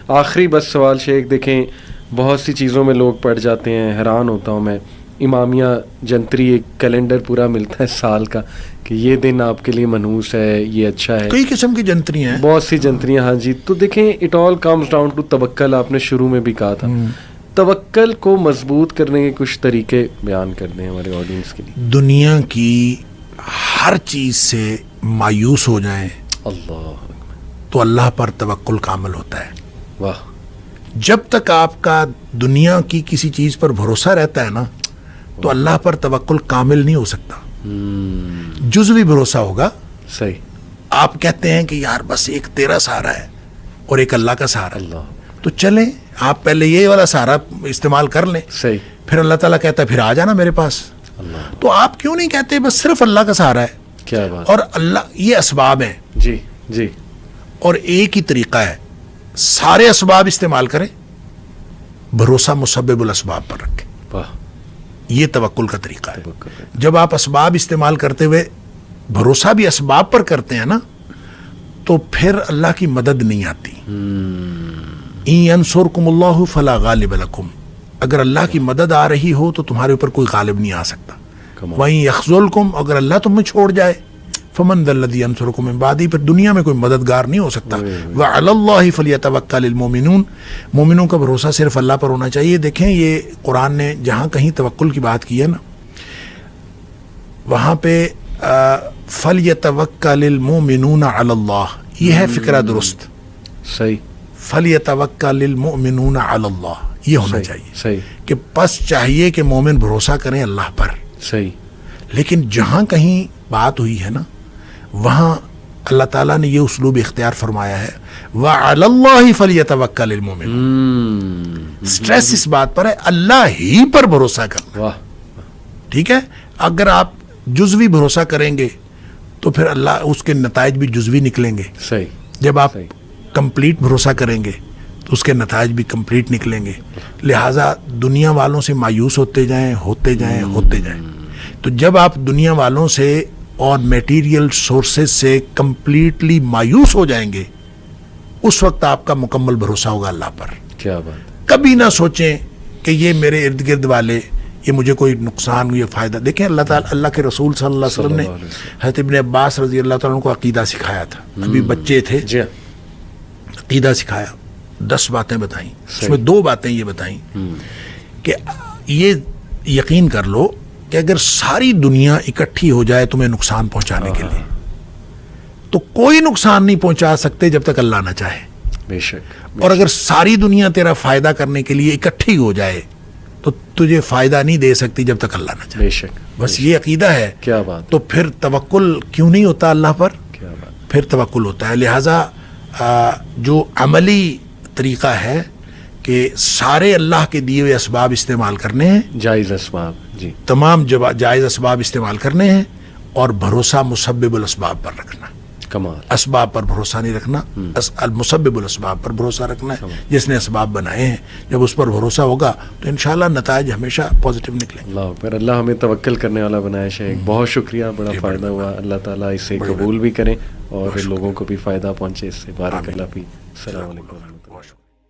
آخری بس سوال شیخ، دیکھیں بہت سی چیزوں میں لوگ پڑ جاتے ہیں، حیران ہوتا ہوں میں، امامیہ جنتری ایک کیلنڈر پورا ملتا ہے سال کا کہ یہ دن آپ کے لیے منحوس ہے، یہ اچھا ہے، کئی قسم کی جنتریاں ہیں، بہت سی جنتریاں. ہاں جی، تو دیکھیں it all comes down to توکل. آپ نے شروع میں بھی کہا تھا توکل کو مضبوط کرنے کے کچھ طریقے بیان کر دیں ہمارے آڈینس کے لیے. دنیا کی ہر چیز سے مایوس ہو جائیں اللہ تو اللہ پر توکل کامل ہوتا ہے. واہ. جب تک آپ کا دنیا کی کسی چیز پر بھروسہ رہتا ہے نا تو اللہ پر توکل کامل نہیں ہو سکتا. جزوی بھروسہ ہوگا. صحیح. آپ کہتے ہیں کہ یار بس ایک تیرا سہارا ہے اور ایک اللہ کا سہارا ہے، اللہ. تو چلیں آپ پہلے یہ والا سہارا استعمال کر لیں. صحیح. پھر اللہ تعالیٰ کہتا ہے پھر آ جانا میرے پاس. اللہ. تو آپ کیوں نہیں کہتے بس صرف اللہ کا سہارا ہے؟ کیا بات. اور اللہ یہ اسباب ہیں جی جی. اور ایک ہی طریقہ ہے، سارے اسباب استعمال کریں، بھروسہ مسبب الاسباب پر رکھیں. واہ. یہ توکل کا طریقہ ہے. توکل. جب آپ اسباب استعمال کرتے ہوئے بھروسہ بھی اسباب پر کرتے ہیں نا تو پھر اللہ کی مدد نہیں آتی. ان ینصرکم اللہ فلا غالب لکم، اگر اللہ کی مدد آ رہی ہو تو تمہارے اوپر کوئی غالب نہیں آ سکتا. وَإِن يَخْذُلْكُمْ، اگر اللہ تمہیں چھوڑ جائے، فَمَنْ ذَا الَّذِي يَنصُرُكُم مِّن بَعْدِهِ، پھر دنیا میں کوئی مددگار نہیں ہو سکتا. وَعَلَى اللَّهِ فَلْيَتَوَكَّلِ الْمُؤْمِنُونَ، مومنوں کا بھروسہ صرف اللہ پر ہونا چاہیے. دیکھیں یہ قرآن نے جہاں کہیں توکل کی بات کی ہے نا وہاں پہ فَلْيَتَوَكَّلِ الْمُؤْمِنُونَ عَلَى اللَّهِ، یہ ہے فکرہ درست. صحیح. فَلْيَتَوَكَّلِ الْمُؤْمِنُونَ عَلَى اللَّهِ، یہ ہونا چاہیے. صحیح. کہ پس چاہیے کہ مومن بھروسہ کریں اللہ پر. صحیح. لیکن جہاں کہیں بات ہوئی ہے نا وہاں اللہ تعالیٰ نے یہ اسلوب اختیار فرمایا ہے وَعَلَى اللَّهِ فَلْيَتَوَكَّلِ الْمُؤْمِنُونَ. سٹریس اس بات پر ہے اللہ ہی پر بھروسہ کرنا. واہ. ٹھیک ہے. اگر آپ جزوی بھروسہ کریں گے تو پھر اللہ اس کے نتائج بھی جزوی نکلیں گے. صحیح. جب آپ کمپلیٹ بھروسہ کریں گے تو اس کے نتائج بھی کمپلیٹ نکلیں گے. لہٰذا دنیا والوں سے مایوس ہوتے جائیں ہوتے جائیں ہوتے جائیں. تو جب آپ دنیا والوں سے اور میٹیریل سورسز سے کمپلیٹلی مایوس ہو جائیں گے اس وقت آپ کا مکمل بھروسہ ہوگا اللہ پر. کیا بات. کبھی نہ سوچیں کہ یہ میرے ارد گرد والے یہ مجھے کوئی نقصان یہ فائدہ. دیکھیں اللہ تعالیٰ اللہ کے رسول صلی اللہ علیہ وسلم نے حضرت ابن عباس رضی اللہ تعالیٰ عنہ کو عقیدہ سکھایا تھا. ابھی بچے تھے، عقیدہ سکھایا، 10 باتیں بتائیں. اس میں 2 باتیں یہ بتائیں کہ یہ یقین کر لو کہ اگر ساری دنیا اکٹھی ہو جائے تمہیں نقصان پہنچانے کے لیے تو کوئی نقصان نہیں پہنچا سکتے جب تک اللہ نہ چاہے. بے شک. اور اگر ساری دنیا تیرا فائدہ کرنے کے لیے اکٹھی ہو جائے تو تجھے فائدہ نہیں دے سکتی جب تک اللہ نہ چاہے. بے شک. بس یہ عقیدہ ہے. کیا بات. تو پھر توکل کیوں نہیں ہوتا اللہ پر؟ کیا بات. پھر توکل ہوتا ہے. لہٰذا جو عملی طریقہ ہے کہ سارے اللہ کے دیے ہوئے اسباب استعمال کرنے ہیں، جائز اسباب. جی. تمام جائز اسباب استعمال کرنے ہیں اور بھروسہ مسبب الاسباب پر رکھنا. کمال. اسباب پر بھروسہ نہیں رکھنا، مسبب الاسباب پر بھروسہ رکھنا ہے جس نے اسباب بنائے ہیں. جب اس پر بھروسہ ہوگا تو انشاءاللہ نتائج ہمیشہ پازیٹیو نکلیں. اللہ اکبر. اللہ ہمیں توکل کرنے والا بنائے شیخ. بہت شکریہ، بڑا فائدہ ہوا. اللہ تعالیٰ اسے قبول بھی کریں اور لوگوں کو بھی فائدہ پہنچے اس سے. بارک اللہ فیک. السلام علیکم.